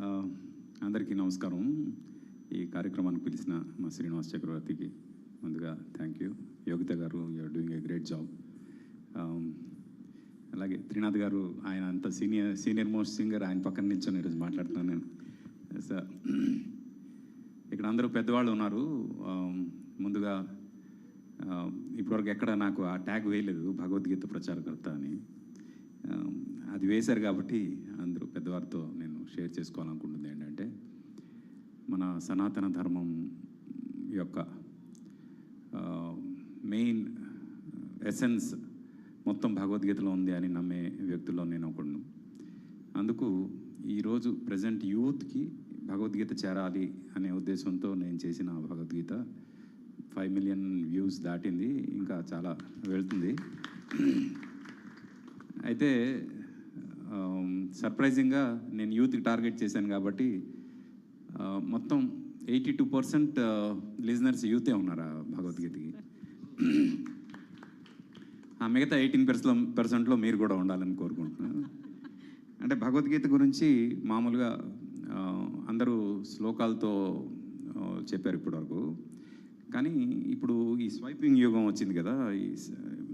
ఆ, అందరికీ నమస్కారం. ఈ కార్యక్రమానికి పిలిచిన మా శ్రీనివాస్ చక్రవర్తికి ముందుగా thank you. Yogita garu, you're doing a great job. అలాగే త్రినాథ్ గారు, ఆయన అంత సీనియర్ మోస్ట్ సింగర్, ఆయన పక్కన నిల్చొని ఈరోజు మాట్లాడుతున్నాను నేను. సార్, ఇక్కడ అందరూ పెద్దవాళ్ళు ఉన్నారు. ముందుగా ఇప్పటివరకు ఎక్కడ నాకు ఆ ట్యాగ్ వేయలేదు, భగవద్గీత ప్రచారకర్త అని. అది వేశారు కాబట్టి అందరూ పెద్దవారితో నేను షేర్ చేసుకోవాలనుకుంటుంది ఏంటంటే, మన సనాతన ధర్మం యొక్క మెయిన్ ఎసెన్స్ మొత్తం భగవద్గీతలో ఉంది అని నమ్మే వ్యక్తుల్లో నేను ఒకడును. అందుకు ఈరోజు ప్రజెంట్ యూత్కి భగవద్గీత చేరాలి అనే ఉద్దేశంతో నేను చేసిన భగవద్గీత 5 మిలియన్ వ్యూస్ దాటింది, ఇంకా చాలా వెళ్తుంది. అయితే సర్ప్రైజింగ్గా నేను యూత్కి టార్గెట్ చేశాను కాబట్టి మొత్తం 82% లిజనర్స్ యూతే ఉన్నారు ఆ భగవద్గీతకి. ఆ మిగతా 18%లో మీరు కూడా ఉండాలని కోరుకుంటున్నాను. అంటే భగవద్గీత గురించి మామూలుగా అందరూ శ్లోకాలతో చెప్పారు ఇప్పటివరకు, కానీ ఇప్పుడు ఈ స్వైపింగ్ యుగం వచ్చింది కదా, ఈ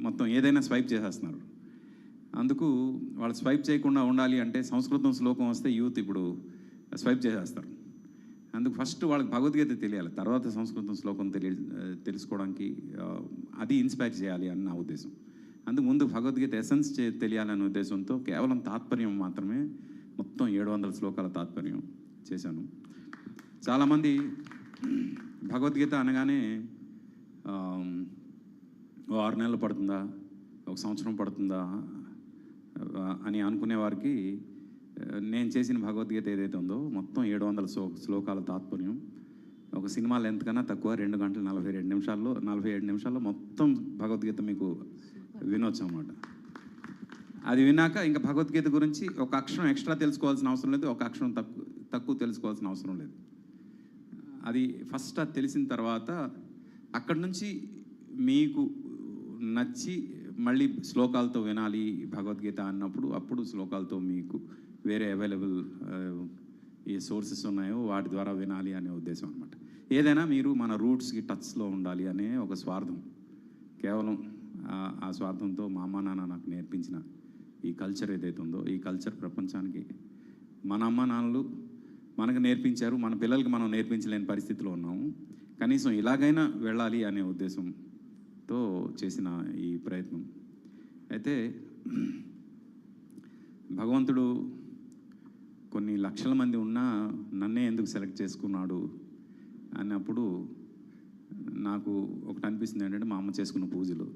మొత్తం ఏదైనా స్వైప్ చేసేస్తున్నారు. అందుకు వాళ్ళు స్వైప్ చేయకుండా ఉండాలి అంటే సంస్కృతం శ్లోకం వస్తే యూత్ ఇప్పుడు స్వైప్ చేసేస్తారు. అందుకు ఫస్ట్ వాళ్ళకి భగవద్గీత తెలియాలి, తర్వాత సంస్కృతం శ్లోకం తెలుసుకోవడానికి అది ఇన్స్పైర్ చేయాలి అని నా ఉద్దేశం. అందుకు ముందు భగవద్గీత ఎసెన్స్ తెలియాలనే ఉద్దేశంతో కేవలం తాత్పర్యం మాత్రమే, మొత్తం 700 శ్లోకాల తాత్పర్యం చేశాను. చాలామంది భగవద్గీత అనగానే 6 నెలలు పడుతుందా, 1 సంవత్సరం పడుతుందా అని అనుకునే వారికి నేను చేసిన భగవద్గీత ఏదైతే ఉందో మొత్తం 700 శ్లోకాల తాత్పర్యం ఒక సినిమా లెంత్ కన్నా తక్కువ, 2 గంటల 47 నిమిషాల్లో మొత్తం భగవద్గీత మీకు వినొచ్చు అన్నమాట. అది విన్నాక ఇంకా భగవద్గీత గురించి ఒక అక్షరం ఎక్స్ట్రా తెలుసుకోవాల్సిన అవసరం లేదు, ఒక అక్షరం తక్కువ తెలుసుకోవాల్సిన అవసరం లేదు. అది ఫస్ట్ అది తెలిసిన తర్వాత అక్కడి నుంచి మీకు నచ్చి మళ్ళీ శ్లోకాలతో వినాలి భగవద్గీత అన్నప్పుడు, అప్పుడు శ్లోకాలతో మీకు వేరే అవైలబుల్ ఏ సోర్సెస్ ఉన్నాయో వాటి ద్వారా వినాలి అనే ఉద్దేశం అనమాట. ఏదైనా మీరు మన రూట్స్కి టచ్లో ఉండాలి అనే ఒక స్వార్థం, కేవలం ఆ స్వార్థంతో మా అమ్మ నాన్న నాకు నేర్పించిన ఈ కల్చర్ ఏదైతే ఉందో, ఈ కల్చర్ ప్రపంచానికి మన అమ్మ నాన్నలు మనకు నేర్పించారు, మన పిల్లలకి మనం నేర్పించలేని పరిస్థితిలో ఉన్నాము. కనీసం ఇలాగైనా వెళ్ళాలి అనే ఉద్దేశంతో చేసిన ఈ ప్రయత్నం. అయితే భగవంతుడు కొన్ని లక్షల మంది ఉన్నా నన్నే ఎందుకు సెలెక్ట్ చేసుకున్నాడు అన్నప్పుడు నాకు ఒకటి అనిపిస్తుంది ఏంటంటే, మా అమ్మ చేసుకున్న పూజలు,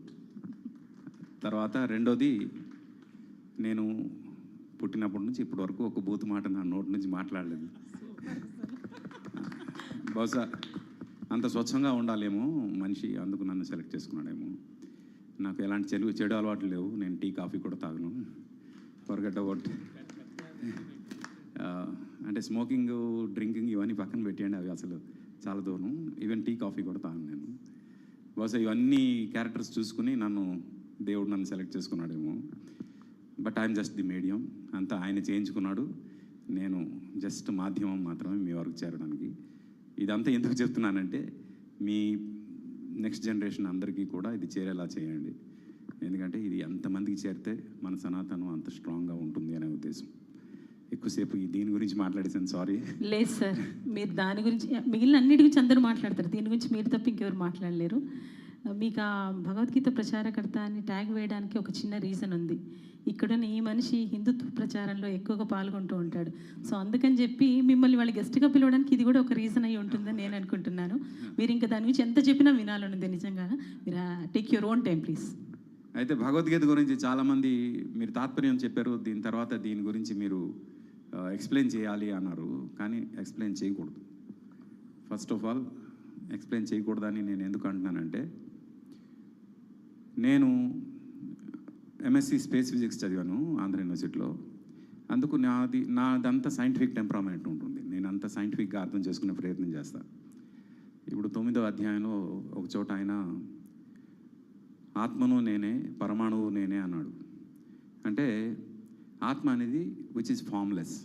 తర్వాత రెండోది నేను పుట్టినప్పటి నుంచి ఇప్పటి వరకు ఒక బూతు మాట నా నోటి నుంచి మాట్లాడలేదు. బహుశా అంత స్వచ్ఛంగా ఉండాలేమో మనిషి, అందుకు నన్ను సెలెక్ట్ చేసుకున్నాడేమో. నాకు ఎలాంటి చెడు అలవాట్లు లేవు, నేను టీ కాఫీ కూడా తాగను. ఫర్గెట్ అబౌట్ అంటే స్మోకింగ్, డ్రింకింగ్ ఇవన్నీ పక్కన పెట్టేయండి, అవి అసలు చాలా దూరం. ఈవెన్ టీ కాఫీ కూడా తాగను నేను. బహుశా ఇవన్నీ క్యారెక్టర్స్ చూసుకుని దేవుడు నన్ను సెలెక్ట్ చేసుకున్నాడేమో. But I'm just the medium, అంతా ఆయన చేయించుకున్నాడు, నేను జస్ట్ మాధ్యమం మాత్రమే మీ వరకు చేరడానికి. ఇదంతా ఎందుకు చెప్తున్నానంటే, మీ నెక్స్ట్ జనరేషన్ అందరికీ కూడా ఇది చేరేలా చేయండి. ఎందుకంటే ఇది ఎంతమందికి చేరితే మన సనాతనం అంత స్ట్రాంగ్గా ఉంటుంది అనే ఉద్దేశం. ఎక్కువసేపు దీని గురించి మాట్లాడేసాను, సారీ. లేదు సార్, మీరు దాని గురించి, మిగిలిన అన్నిటి గురించి అందరూ మాట్లాడతారు, దీని గురించి మీరు తప్ప ఇంకెవరు మాట్లాడలేరు. మీకు ఆ భగవద్గీత ప్రచారకర్త అని ట్యాగ్ వేయడానికి ఒక చిన్న రీజన్ ఉంది. ఇక్కడున్న ఈ మనిషి హిందుత్వ ప్రచారంలో ఎక్కువగా పాల్గొంటూ ఉంటాడు. సో అందుకని చెప్పి మిమ్మల్ని వాళ్ళు గెస్ట్గా పిలవడానికి ఇది కూడా ఒక రీజన్ అయి ఉంటుందని నేను అనుకుంటున్నాను. మీరు ఇంకా దాని గురించి ఎంత చెప్పినా వినాలని ఉంది నిజంగా. మీరు take your own time please. అయితే భగవద్గీత గురించి చాలామంది మీరు తాత్పర్యం చెప్పారు, దీని తర్వాత దీని గురించి మీరు ఎక్స్ప్లెయిన్ చేయాలి అన్నారు, కానీ ఎక్స్ప్లెయిన్ చేయకూడదు. ఫస్ట్ ఆఫ్ ఆల్ ఎక్స్ప్లెయిన్ చేయకూడదని నేను ఎందుకు అంటున్నానంటే, నేను ఎంఎస్సి స్పేస్ ఫిజిక్స్ చదివాను ఆంధ్ర యూనివర్సిటీలో. అందుకు నాదంతా సైంటిఫిక్ టెంపరామెంట్ ఉంటుంది, నేను అంత సైంటిఫిక్గా అర్థం చేసుకునే ప్రయత్నం చేస్తాను. ఇప్పుడు 9వ అధ్యాయంలో ఒక చోట ఆయన ఆత్మను నేనే, పరమాణువు నేనే అన్నాడు. అంటే ఆత్మ అనేది విచ్ ఈజ్ ఫామ్లెస్,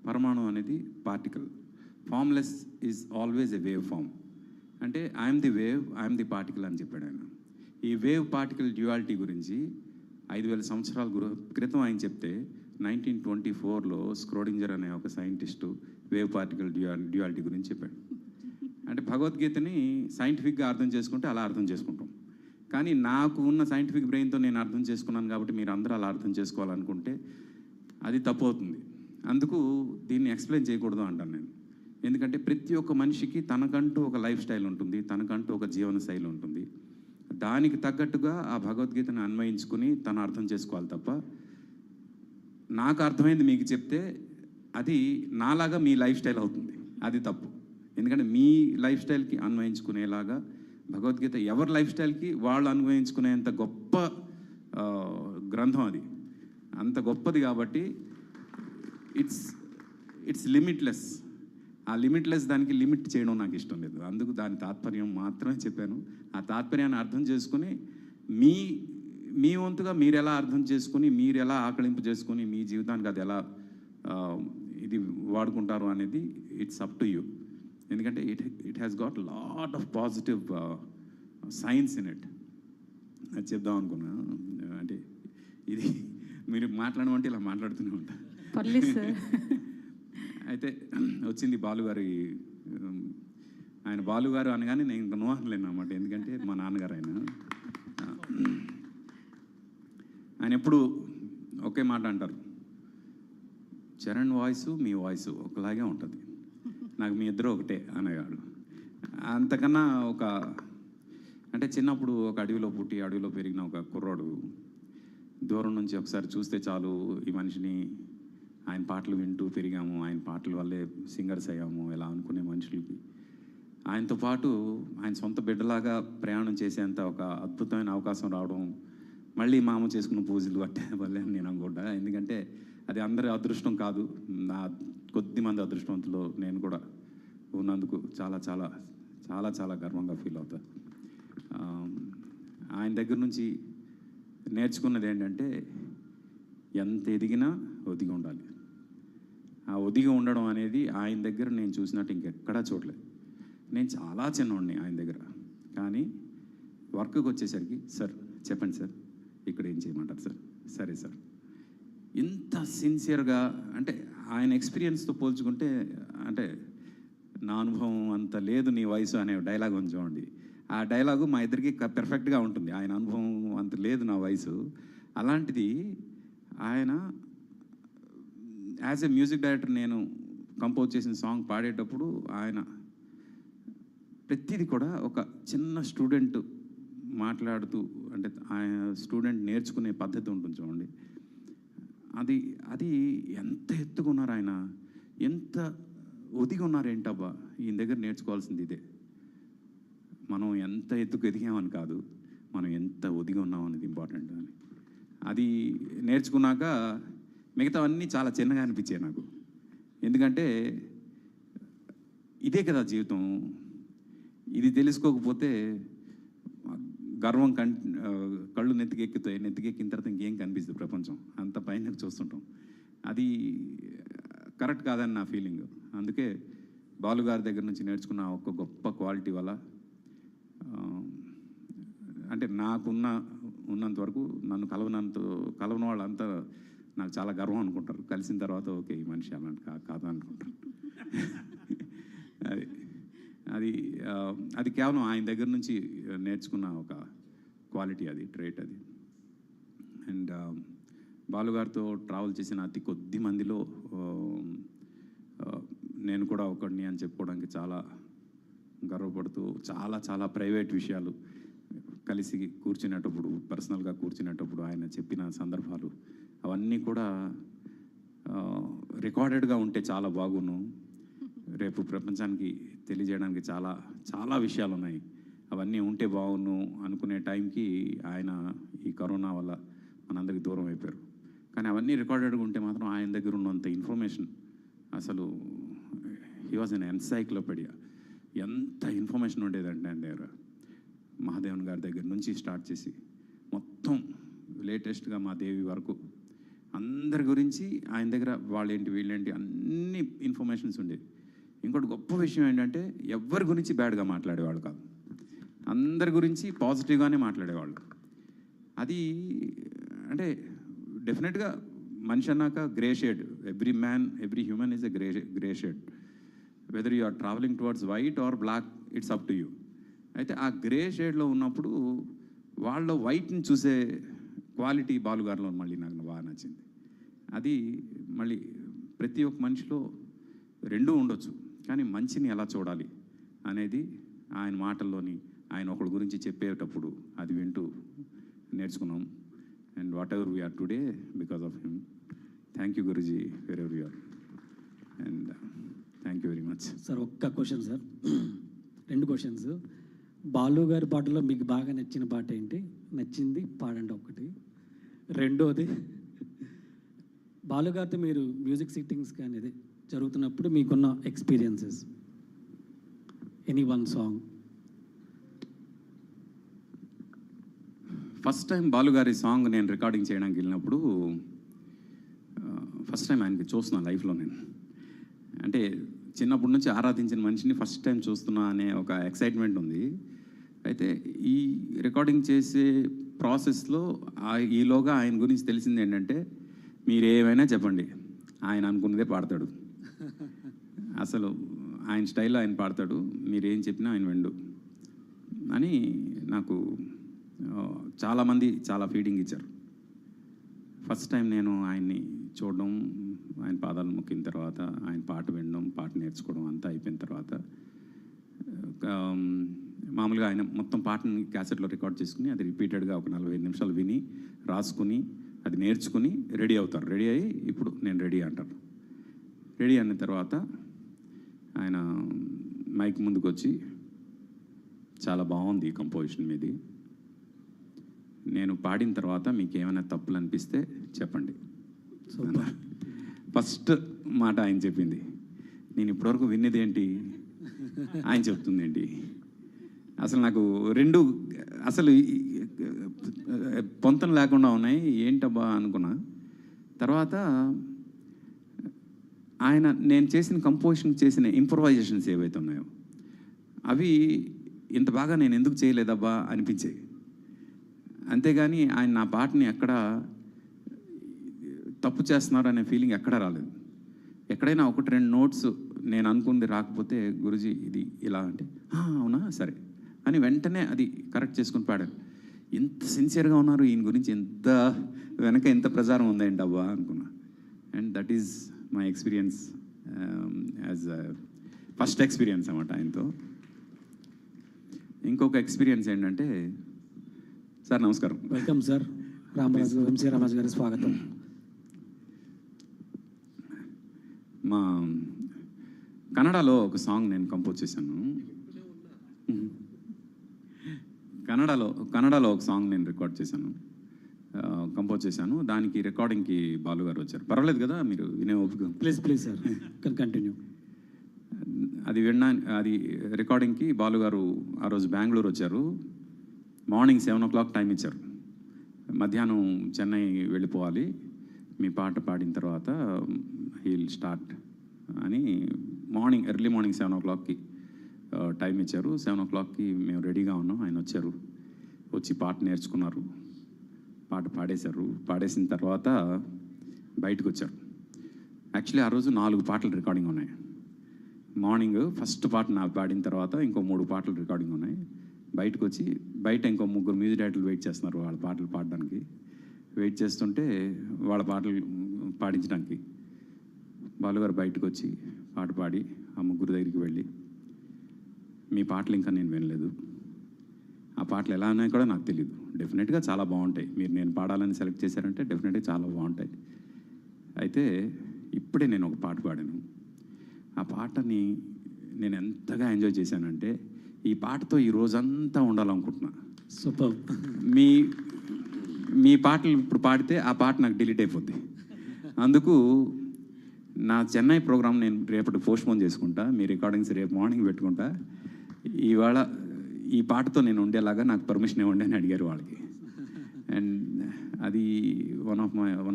పరమాణు అనేది particle. Formless is always a wave form. అంటే I'm the wave, I'm the particle అని చెప్పాడు ఆయన. ఈ వేవ్ పార్టికల్ డ్యుయాలిటీ గురించి 5,000 సంవత్సరాల క్రితం ఆయన చెప్తే 1924లో స్క్రోడింజర్ అనే ఒక సైంటిస్టు వేవ్ పార్టికల్ డ్యుయాలిటీ గురించి చెప్పాడు. అంటే భగవద్గీతని సైంటిఫిక్గా అర్థం చేసుకుంటే అలా అర్థం చేసుకుంటాం. కానీ నాకు ఉన్న సైంటిఫిక్ బ్రెయిన్తో నేను అర్థం చేసుకున్నాను కాబట్టి మీరు అందరూ అలా అర్థం చేసుకోవాలనుకుంటే అది తప్పు అవుతుంది. అందుకు దీన్ని ఎక్స్ప్లెయిన్ చేయకూడదు అంటాను నేను. ఎందుకంటే ప్రతి ఒక్క మనిషికి తనకంటూ ఒక లైఫ్ స్టైల్ ఉంటుంది, తనకంటూ ఒక జీవన శైలి ఉంటుంది. దానికి తగ్గట్టుగా ఆ భగవద్గీతను అన్వయించుకుని తను అర్థం చేసుకోవాలి తప్ప నాకు అర్థమైంది మీకు చెప్తే అది నాలాగా మీ లైఫ్ స్టైల్ అవుతుంది, అది తప్పు. ఎందుకంటే మీ లైఫ్ స్టైల్కి అన్వయించుకునేలాగా భగవద్గీత ఎవరి లైఫ్ స్టైల్కి వాళ్ళు అన్వయించుకునేంత గొప్ప గ్రంథం అది, అంత గొప్పది. కాబట్టి ఇట్స్ లిమిట్లెస్. ఆ లిమిట్లెస్ దానికి లిమిట్ చేయడం నాకు ఇష్టం లేదు. అందుకు దాని తాత్పర్యం మాత్రమే చెప్పాను. ఆ తాత్పర్యాన్ని అర్థం చేసుకుని మీ వంతుగా మీరు ఎలా అర్థం చేసుకుని, మీరు ఎలా ఆకలింపు చేసుకుని మీ జీవితానికి అది ఎలా ఇది వాడుకుంటారు అనేది ఇట్స్ అప్ టు యూ. ఎందుకంటే it has got lot of positive science in it. అది చెప్దాం అనుకున్నా. అంటే ఇది మీరు మాట్లాడమంటే ఇలా మాట్లాడుతూనే ఉంటా. అయితే వచ్చింది బాలుగారి. ఆయన బాలుగారు అనగానే నేను ఇంకా నో అనలేను అన్నమాట. ఎందుకంటే మా నాన్నగారు ఆయన ఎప్పుడు ఒకే మాట అంటారు, చరణ్ వాయిస్ మీ వాయిస్ ఒకలాగే ఉంటుంది, నాకు మీ ఇద్దరు ఒకటే అనేవాడు. అంతకన్నా అంటే చిన్నప్పుడు ఒక అడవిలో పుట్టి అడవిలో పెరిగిన ఒక కుర్రాడు దూరం నుంచి ఒకసారి చూస్తే చాలు ఈ మనిషిని, ఆయన పాటలు వింటూ పెరిగాము, ఆయన పాటల వల్లే సింగర్స్ అయ్యాము ఇలా అనుకునే మనుషులకి ఆయనతో పాటు ఆయన సొంత బిడ్డలాగా ప్రయాణం చేసేంత ఒక అద్భుతమైన అవకాశం రావడం, మళ్ళీ మామ చేసుకున్న పూజలు అట్టే వల్లే నేను అనుకుంటా. ఎందుకంటే అది అందరి అదృష్టం కాదు, నా కొద్దిమంది అదృష్టవంతులు నేను కూడా ఉన్నందుకు చాలా చాలా చాలా చాలా గర్వంగా ఫీల్ అవుతా. ఆయన దగ్గర నుంచి నేర్చుకున్నది ఏంటంటే ఎంత ఎదిగినా ఒదిగి ఉండాలి. ఆ ఒదిగి ఉండడం అనేది ఆయన దగ్గర నేను చూసినట్టు ఇంకెక్కడా చూడలేదు. నేను చాలా చిన్నవాడిని ఆయన దగ్గర, కానీ వర్క్కి వచ్చేసరికి సార్ చెప్పండి సార్ ఇక్కడ ఏం చేయమంటారు సార్, సరే సార్, ఇంత సిన్సియర్గా. అంటే ఆయన ఎక్స్పీరియన్స్తో పోల్చుకుంటే, అంటే నా అనుభవం అంత లేదు నీ వయసు అనే డైలాగ్ ఉంది చూడండి, ఆ డైలాగు మా ఇద్దరికి పెర్ఫెక్ట్గా ఉంటుంది. ఆయన అనుభవం అంత లేదు నా వయసు. అలాంటిది ఆయన యాజ్ ఎ మ్యూజిక్ డైరెక్టర్ నేను కంపోజ్ చేసిన సాంగ్ పాడేటప్పుడు ఆయన ప్రతిదీ కూడా ఒక చిన్న స్టూడెంట్ మాట్లాడుతూ, అంటే ఆయన స్టూడెంట్ నేర్చుకునే పద్ధతి ఉంటుంది చూడండి, అది ఎంత ఎత్తుకున్నారు ఆయన, ఎంత ఒదిగి ఉన్నారు. ఏంటబ్బా ఈయన దగ్గర నేర్చుకోవాల్సింది ఇదే. మనం ఎంత ఎత్తుకు ఎదిగామని కాదు, మనం ఎంత ఒదిగి ఉన్నాం అనేది ఇంపార్టెంట్ అని. అది నేర్చుకున్నాక మిగతావన్నీ చాలా చిన్నగా అనిపించాయి నాకు. ఎందుకంటే ఇదే కదా జీవితం. ఇది తెలుసుకోకపోతే గర్వం కళ్ళు నెత్తికెక్కుతాయి, నెత్తికెక్కిన తర్వాత ఇంకేం కనిపిస్తుంది ప్రపంచం, అంత పైన చూస్తుంటాం. అది కరెక్ట్ కాదని నా ఫీలింగ్. అందుకే బాలుగారి దగ్గర నుంచి నేర్చుకున్న ఒక గొప్ప క్వాలిటీ వల్ల, అంటే ఉన్నంత వరకు నన్ను కలవని వాళ్ళంతా నాకు చాలా గర్వం అనుకుంటారు. కలిసిన తర్వాత ఓకే ఈ మనిషి అలాంటి కాదా అనుకుంటారు. అది కేవలం ఆయన దగ్గర నుంచి నేర్చుకున్న ఒక క్వాలిటీ, అది ట్రేట్ అది. అండ్ బాలుగారితో ట్రావెల్ చేసిన అతి కొద్ది మందిలో నేను కూడా ఒకడిని అని చెప్పుకోవడానికి చాలా గర్వపడుతూ, చాలా చాలా ప్రైవేట్ విషయాలు కలిసి కూర్చునేటప్పుడు, పర్సనల్గా కూర్చునేటప్పుడు ఆయన చెప్పిన సందర్భాలు అవన్నీ కూడా రికార్డెడ్గా ఉంటే చాలా బాగును. రేపు ప్రపంచానికి తెలియజేయడానికి చాలా చాలా విషయాలు ఉన్నాయి, అవన్నీ ఉంటే బాగును అనుకునే టైంకి ఆయన ఈ కరోనా వల్ల మనందరికీ దూరం అయిపోయారు. కానీ అవన్నీ రికార్డెడ్గా ఉంటే మాత్రం ఆయన దగ్గర ఉన్నంత ఇన్ఫర్మేషన్, అసలు హీ వాజ్ ఎన్ ఎన్సైక్లోపీడియా. ఎంత ఇన్ఫర్మేషన్ ఉండేదంటే ఆయన దగ్గర. మహాదేవన్ గారి దగ్గర నుంచి స్టార్ట్ చేసి మొత్తం లేటెస్ట్గా మా దేవి వరకు అందరి గురించి ఆయన దగ్గర వాళ్ళేంటి వీళ్ళేంటి అన్ని ఇన్ఫర్మేషన్స్ ఉండేవి. ఇంకోటి గొప్ప విషయం ఏంటంటే ఎవరి గురించి బ్యాడ్గా మాట్లాడేవాళ్ళు కాదు, అందరి గురించి పాజిటివ్గానే మాట్లాడేవాళ్ళు. అది అంటే డెఫినెట్గా మనిషి అన్నాక grey shade, every man every human is a grey shade. Whether you are travelling towards white or black, it's up to you. అయితే ఆ గ్రే షేడ్లో ఉన్నప్పుడు వాళ్ళ వైట్ని చూసే క్వాలిటీ బాలుగారిలో మళ్ళీ నాకు బాగా నచ్చింది. అది మళ్ళీ ప్రతి ఒక్క మనిషిలో రెండూ ఉండొచ్చు, కానీ మంచిని ఎలా చూడాలి అనేది ఆయన మాటల్లోని ఆయన ఒకరి గురించి చెప్పేటప్పుడు అది వింటూ నేర్చుకున్నాం. And what ever we are today because of him. Thank you Guruji where ever you're, and thank you very much. Sir ఒక్క క్వశ్చన్ సార్, 2 క్వశ్చన్స్. బాలు గారి పాటలో మీకు బాగా నచ్చిన పాట ఏంటి? నచ్చింది పాడండి ఒకటి. రెండోది, బాలు గారితో మీరు మ్యూజిక్ సిట్టింగ్స్ కానీ ఇది జరుగుతున్నప్పుడు మీకున్న experiences, any one song. First time బాలుగారి సాంగ్ నేను రికార్డింగ్ చేయడానికి వెళ్ళినప్పుడు ఫస్ట్ టైం ఆయనకి చూస్తున్నాను లైఫ్లో. నేను అంటే చిన్నప్పటి నుంచి ఆరాధించిన మనిషిని ఫస్ట్ టైం చూస్తున్నా అనే ఒక ఎక్సైట్మెంట్ ఉంది. అయితే ఈ రికార్డింగ్ చేసే ప్రాసెస్లో ఈలోగా ఆయన గురించి తెలిసింది ఏంటంటే, మీరు ఏమైనా చెప్పండి ఆయన అనుకున్నదే పాడతాడు. అసలు ఆయన స్టైల్లో ఆయన పాడతాడు, మీరు ఏం చెప్పినా ఆయన విండు అని నాకు చాలామంది చాలా ఫీడింగ్ ఇచ్చారు. ఫస్ట్ టైం నేను ఆయన్ని చూడడం, ఆయన పాదాలు మొక్కిన తర్వాత ఆయన పాట వినడం, పాట నేర్చుకోవడం అంతా అయిపోయిన తర్వాత మామూలుగా ఆయన మొత్తం పాటని క్యాసెట్లో రికార్డ్ చేసుకుని అది రిపీటెడ్గా ఒక 45 నిమిషాలు విని రాసుకుని అది నేర్చుకుని రెడీ అవుతారు. రెడీ అయ్యి ఇప్పుడు నేను రెడీ అంటారు. రెడీ అయిన తర్వాత ఆయన మైక్ ముందుకు వచ్చి, చాలా బాగుంది ఈ కంపోజిషన్ మీది, నేను పాడిన తర్వాత మీకు ఏమైనా తప్పులు అనిపిస్తే చెప్పండి. ఫస్ట్ మాట ఆయన చెప్పింది. నేను ఇప్పటివరకు విన్నది ఏంటి, ఆయన చెప్తుంది ఏంటి. అసలు నాకు రెండు అసలు పొంతన లేకుండా ఉన్నాయి, ఏంటబ్బా అనుకున్నా. తర్వాత ఆయన నేను చేసిన కంపోజిషన్ చేసిన ఇంప్రొవైజేషన్స్ ఏవైతే ఉన్నాయో అవి ఇంత బాగా నేను ఎందుకు చేయలేదబ్బా అనిపించాయి. అంతేగాని ఆయన నా పాటని ఎక్కడ తప్పు చేస్తున్నారు అనే ఫీలింగ్ ఎక్కడా రాలేదు. ఎక్కడైనా 1-2 నోట్స్ నేను అనుకుంది రాకపోతే, గురుజీ ఇది ఇలా అంటే అవునా సరే అని వెంటనే అది కరెక్ట్ చేసుకుని పాడాను. ఇంత సిన్సియర్గా ఉన్నారు, ఈయన గురించి ఎంత వెనక ఎంత ప్రచారం ఉందేంటి అబ్బా అనుకున్నా. And that is my experience as first experience అన్నమాట ఆయనతో. ఇంకొక ఎక్స్పీరియన్స్ ఏంటంటే, సార్ నమస్కారం. Welcome sir. Ramaraju, MC Ramaraju గారి స్వాగతం. మా కన్నడలో ఒక సాంగ్ నేను కంపోజ్ చేశాను. కన్నడలో ఒక సాంగ్ నేను రికార్డ్ చేశాను, కంపోజ్ చేశాను. దానికి రికార్డింగ్కి బాలు గారు వచ్చారు. పర్వాలేదు కదా, మీరు వినే ఓపిక? Please sir continue. అది అది రికార్డింగ్కి బాలు గారు ఆ రోజు బెంగళూరు వచ్చారు. మార్నింగ్ 7 o'clock టైం ఇచ్చారు. మధ్యాహ్నం చెన్నై వెళ్ళిపోవాలి, మీ పాట పాడిన తర్వాత హీల్ స్టార్ట్ అని ఎర్లీ మార్నింగ్ 7 o'clockకి టైం ఇచ్చారు. 7 o'clockకి మేము రెడీగా ఉన్నాం. ఆయన వచ్చారు, వచ్చి పాట నేర్చుకున్నారు, పాట పాడేశారు. పాడేసిన తర్వాత బయటకు వచ్చారు. యాక్చువల్లీ ఆ రోజు 4 పాటలు రికార్డింగ్ ఉన్నాయి. మార్నింగ్ ఫస్ట్ పాట నాకు పాడిన తర్వాత ఇంకో 3 పాటలు రికార్డింగ్ ఉన్నాయి. బయటకు వచ్చి బయట ఇంకో 3 మ్యూజిక్ డైరెక్టర్లు వెయిట్ చేస్తున్నారు వాళ్ళ పాటలు పాడడానికి. వెయిట్ చేస్తుంటే వాళ్ళ పాటలు పాడించడానికి బాలుగారు బయటకు వచ్చి పాట పాడి ఆ 3 దగ్గరికి వెళ్ళి, మీ పాటలు ఇంకా నేను వినలేదు, ఆ పాటలు ఎలా ఉన్నాయో కూడా నాకు తెలియదు, డెఫినెట్గా చాలా బాగుంటాయి, మీరు నేను పాడాలని సెలెక్ట్ చేశారంటే డెఫినెట్గా చాలా బాగుంటాయి. అయితే ఇప్పుడే నేను ఒక పాట పాడాను, ఆ పాటని నేను ఎంతగా ఎంజాయ్ చేశానంటే ఈ పాటతో ఈ రోజంతా ఉండాలనుకుంటున్నా. సూపర్. మీ పాటలు ఇప్పుడు పాడితే ఆ పాట నాకు డిలీట్ అయిపోద్ది. అందుకు నా చెన్నై ప్రోగ్రామ్ నేను రేపటి పోస్ట్పోన్ చేసుకుంటా, మీ రికార్డింగ్స్ రేపు మార్నింగ్ పెట్టుకుంటా. ఇవాళ ఈ పాటతో నేను ఉండేలాగా నాకు పర్మిషన్ ఇవ్వండి అని అడిగారు వాళ్ళకి. అండ్ అది one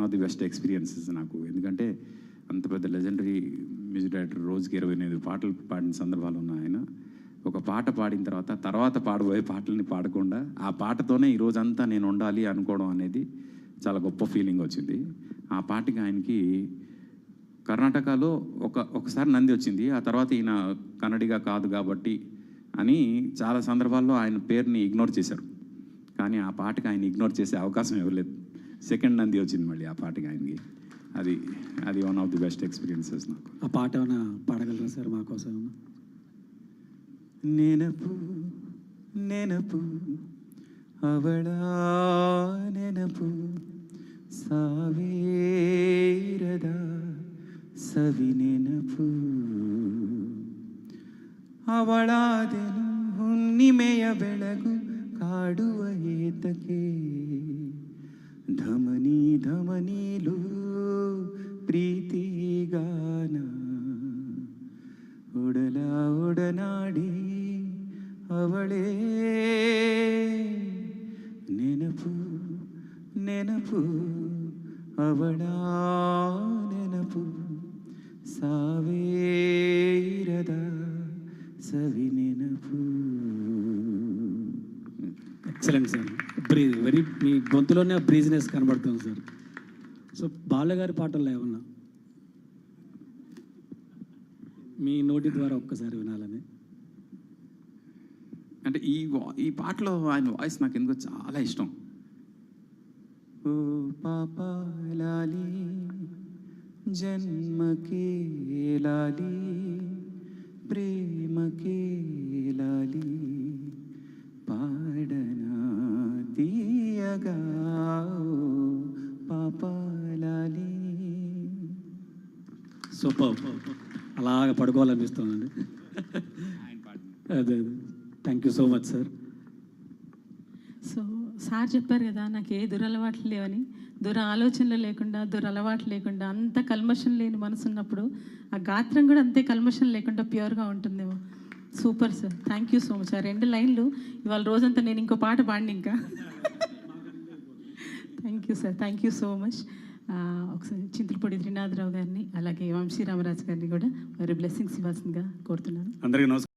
of the best experiences నాకు. ఎందుకంటే అంత పెద్ద లెజెండరీ మ్యూజిక్ డైరెక్టర్, రోజుకి 28 పాటలు పాడిన సందర్భాలు ఉన్నాయి ఆయన. ఒక పాట పాడిన తర్వాత పాడబోయే పాటల్ని పాడకుండా ఆ పాటతోనే ఈ రోజంతా నేను ఉండాలి అనుకోవడం అనేది చాలా గొప్ప ఫీలింగ్ వచ్చింది. ఆ పాటకి ఆయనకి కర్ణాటకలో ఒకసారి నంది వచ్చింది. ఆ తర్వాత ఈయన కన్నడిగా కాదు కాబట్టి అని చాలా సందర్భాల్లో ఆయన పేరుని ఇగ్నోర్ చేశారు. కానీ ఆ పాటకి ఆయన ఇగ్నోర్ చేసే అవకాశం ఇవ్వలేదు. సెకండ్ నంది వచ్చింది మళ్ళీ ఆ పాటకి ఆయనకి. అది one of the best experiences నాకు. ఆ పాట ఏమైనా పాడగలరా సార్ మా కోసం? ನೆನಪು ನೆನಪು ಅವಳ ನೆನಪು ಸಾವಿರದ ಸವಿ ನೆನಪು ಅವಳಾದೆನು ಹುಣ್ಣಿಮೆಯ ಬೆಳಗು ಕಾಡುವ ಏತಕ್ಕೆ ಧಮನಿ ಧಮನಿಲು ಪ್ರೀತಿಗಾನ ಒಡಲ ಒಡನಾಡಿ ಅವಳೇ ನೆನಪು ನೆನಪು ಅವಳ ನೆನಪು ಸಾವಿರದ ಸವಿ ನೆನಪು. Excellent sir. వెరీ మీ గొంతులోనే బ్రీజినెస్ కనబడుతుంది సార్. సో బాలుగారి పాటల్లో ఏమన్నా మీ నోటి ద్వారా ఒక్కసారి వినాలని. అంటే ఈ పాటలో ఆయన వాయిస్ నాకు ఎందుకో చాలా ఇష్టం. ఓ పాప లాలి జన్మకే లాలి ప్రేమకే లాలి పాడనా తీయగా ఓ పాప లాలి. సూపర్. అలాగ పడుకోవాలనిపిస్తుందండి. అదే thank you so much sir. So sir చెప్పారు కదా, నాకు ఏ దురలవాట్లు లేవని. ఆలోచనలు లేకుండా, దురలవాట్లు లేకుండా, అంత కల్మషం లేని మనసు ఉన్నప్పుడు ఆ గాత్రం కూడా అంతే కల్మషం లేకుండా ప్యూర్గా ఉంటుందేమో. Super sir, thank you so much. ఆ 2 లైన్లు ఇవాళ రోజంతా నేను ఇంకో పాట పాడిన ఇంకా. Thank you sir, thank you so much. ఒకసారి చింతలపూడి త్రినాథరావు గారిని అలాగే వంశీ రామరాజు గారిని కూడా వారి బ్లెస్సింగ్స్ ఇవ్వాల్సిందిగా కోరుతున్నాను. అందరికీ నమస్కారం.